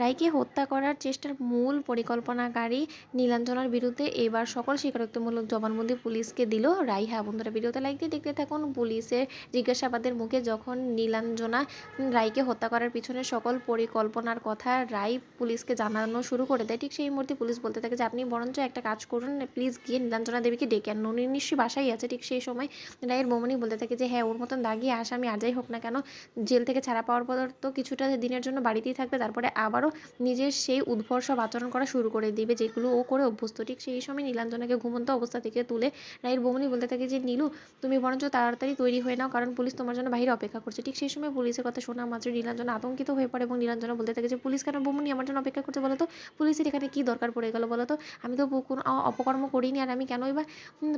রায়কে হত্যা করার চেষ্টার মূল পরিকল্পনাকারী নীলাঞ্জনার বিরুদ্ধে এবার সকল স্বীকারোক্তিমূলক জবানবন্দি পুলিশকে দিল রায়। হ্যাঁ বন্ধুরা, ভিডিওতে লাইক দিয়ে দেখতে থাকুন। পুলিশের জিজ্ঞাসাবাদের মুখে যখন নীলাঞ্জনা রায়কে হত্যা করার পিছনে সকল পরিকল্পনার কথা রায় পুলিশকে জানানো শুরু করে দেয়, ঠিক সেই মুহূর্তে পুলিশ বলতে থাকে যে আপনি বরঞ্চ একটা কাজ করুন, প্লিজ গিয়ে নীলাঞ্জনা দেবীকে ডেকে আনুন, উনি নিশ্চয়ই বাসায় আছে। ঠিক সেই সময় রায়ের বৌমনি বলতে থাকে যে হ্যাঁ, ওর মতন দাগি আসামি আর যাই হোক না কেন, জেল থেকে ছাড়া পাওয়ার পর তো কিছুটা দিনের জন্য বাড়িতেই থাকবে, তারপরে আবারও নিজের সেই উদ্ভট সব আচরণ করা শুরু করে দিবে যেগুলো ও করে অভ্যস্ত। ঠিক সেই সময় নীলাঞ্জনাকে ঘুমন্ত অবস্থা থেকে তুলে রায়ের বৌমনি বলতে থাকে যে নীলু, তুমি বরঞ্চ তাড়াতাড়ি তৈরি হয়ে নাও, কারণ পুলিশ তোমার জন্য বাইরে অপেক্ষা করছে। ঠিক সেই সময় পুলিশের কথা শোনা মাত্র নীলাঞ্জনা আতঙ্কিত হয়ে পড়ে এবং নীলাঞ্জনা বলতে থাকে যে পুলিশ কেন বৌমনি আমার জন্য অপেক্ষা করছে বলো তো, পুলিশের এখানে কি দরকার পড়ে গেল বলো তো, আমি তো কোনো অপকর্ম করিনি, আর আমি কেনই বা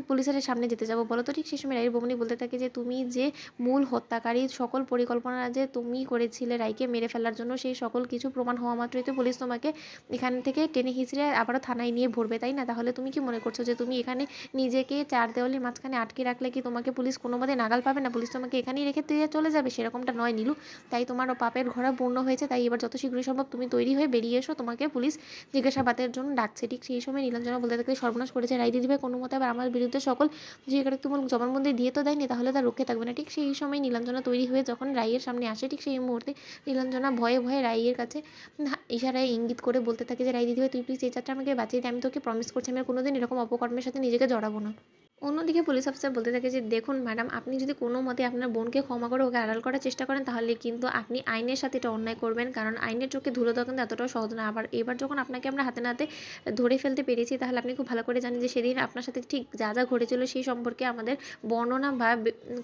পুলিশের সামনে যেতে যাবো বলো তো। ঠিক সেই সময় রায়ের বৌমনি বলতে থাকে যে তুমি যে মূল হত্যাকারী, সকল পরিকল্পনা যে তুমি করেছিলে রায়কে মেরে ফেলার জন্য, সেই সকল কিছু প্রমাণ হওয়া মাত্রই তো পুলিশ তোমাকে এখান থেকে টেনে হিঁচড়ে আবারও থানায় নিয়ে ভরবে, তাই না? তাহলে তুমি কি মনে করছো যে তুমি এখানে নিজেকে চার দেওয়ালির মাঝখানে আটকে রাখলে কি তোমাকে পুলিশ কোনো মতে নাগাল পাবে না, পুলিশ তোমাকে এখানেই রেখে দিয়ে চলে যাবে? সেরকমটা নয় নীলু, তাই তোমার পাপের ঘোড়া পূর্ণ হয়েছে, তাই এবার যত শীঘ্রই সম্ভব তুমি তৈরি হয়ে বেরিয়ে এসো, তোমাকে পুলিশ জিজ্ঞাসাবাদের জন্য ডাকছে। ঠিক সেই সময় নীলাঞ্জনা বলতে থাকে সর্বনাশ করেছে রায় দিদিভাই, কোনো মতে আবার আমার বিরুদ্ধে সকল স্বীকারোক্তিমূলক জবানবন্দি দিয়ে তো দেয়নি, তাহলে তার রক্ষে থাকবে না। ঠিক সেই সময় নীলাঞ্জনা তৈরি হয়ে যখন রায়ের সামনে আসে, ঠিক সেই মুহূর্তে নীলাঞ্জনা ভয়ে ভয়ে রায়ের কাছে ইশারায় ইঙ্গিত করে বলতে থাকে যে রায় দিদিভাই, তুই প্লিজ এই চারটা আমাকে বাঁচিয়ে দে, আমি তোকে প্রমিস করছি আমি আর কোনোদিন এরকম অপকর্মের সাথে নিজেকে জড়াবো না। অন্যদিকে পুলিশ অফিসার বলতে থাকে যে দেখুন ম্যাডাম, আপনি যদি কোনো মতে আপনার বোনকে ক্ষমা করে ওকে আড়াল করার চেষ্টা করেন, তাহলে কিন্তু আপনি আইনের সাথে এটা অন্যায় করবেন, কারণ আইনের চোখে ধুলো দেওয়া কিন্তু এতটাও সহজ না। আবার এবার যখন আপনাকে আমরা হাতে নাতে ধরে ফেলতে পেরেছি, তাহলে আপনি খুব ভালো করে জানেন যে সেদিন আপনার সাথে ঠিক যা যা ঘটেছিল সেই সম্পর্কে আমাদের বর্ণনা বা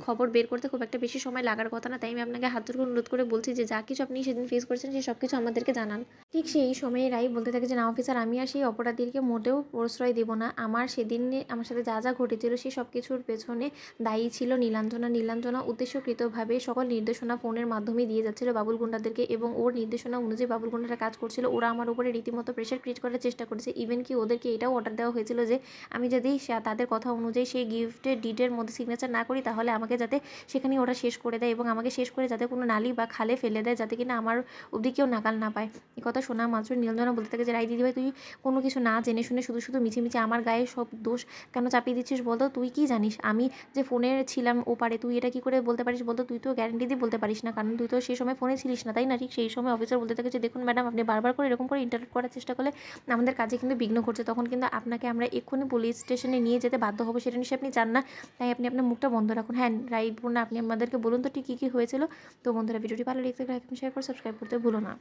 খবর বের করতে খুব একটা বেশি সময় লাগার কথা না, তাই আমি আপনাকে হাত জোড় করে অনুরোধ করে বলছি যে যা কিছু আপনি সেদিন ফেস করেছেন সেই সব কিছু আমাদেরকে জানান। ঠিক সেই সময়ে রাই বলতে থাকে যে না অফিসার, আমি আর সেই অপরাধীকে মোটেও প্রশ্রয় দেব না, আমার সেদিন আমার সাথে যা যা ঘটেছিল সেই সব কিছুর পেছনে দায়ী ছিল নীলাঞ্জনা। নীলাঞ্জনা উদ্দেশ্যকৃতভাবে সকল নির্দেশনা ফোনের মাধ্যমে দিয়ে যাচ্ছিল বাবুল গুন্ডাদেরকে, এবং ওর নির্দেশনা অনুযায়ী বাবুল গুন্ডারা কাজ করছিল। ওরা আমার উপরে রীতিমতো প্রেশার ক্রিয়েট করার চেষ্টা করেছে, ইভেন কি ওদেরকে এটাও অর্ডার দেওয়া হয়েছিল যে আমি যদি তাদের কথা অনুযায়ী সেই গিফটের ডিডের মধ্যে সিগনেচার না করি, তাহলে আমাকে যাতে সেখানেই ওরা শেষ করে দেয়, এবং আমাকে শেষ করে যাতে কোনো নালি বা খালে ফেলে দেয়, যাতে কিনা আমার অবধি কেউ নাগাল না পায়। এই কথা শোনা মাত্র নীলাঞ্জনা বলতে থাকে যে রাই দিদিভাই, তুই কোনো কিছু না জেনে শুনে শুধু শুধু মিছিমিছি আমার গায়ে সব দোষ কেন চাপিয়ে দিচ্ছিস বলতো? তুই কি জানিস আমি যে ফোনে ছিলাম ওপারে, তুই এটা কি করে বলতে পারিস বলতো? তুই তো গ্যারান্টি দিয়ে বলতে পারিস না, কারণ তুই তো সেই সময় ফোনে ছিলিস না, তাই না? ঠিক সেই সময় অফিসার বলতে থাকে যে দেখুন ম্যাডাম, আপনি বারবার করে এরকম করে ইন্টারাপ্ট করার চেষ্টা করলে আমাদের কাজে কিন্তু বিঘ্ন ঘটছে, তখন কিন্তু আপনাকে আমরা এক্ষুনি পুলিশ স্টেশনে নিয়ে যেতে বাধ্য হবো, সেটা নিশ্চয়ই আপনি চান না, তাই আপনি আপনার মুখটা বন্ধ রাখুন। হ্যাঁ রাইট বোন, আপনি আমাদেরকে বলুন তো ঠিক কী কী হয়েছিল। তো বন্ধুরা, ভিডিওটি ভালো লাগলে লাইক শেয়ার করে সাবস্ক্রাইব করতে ভুলো না।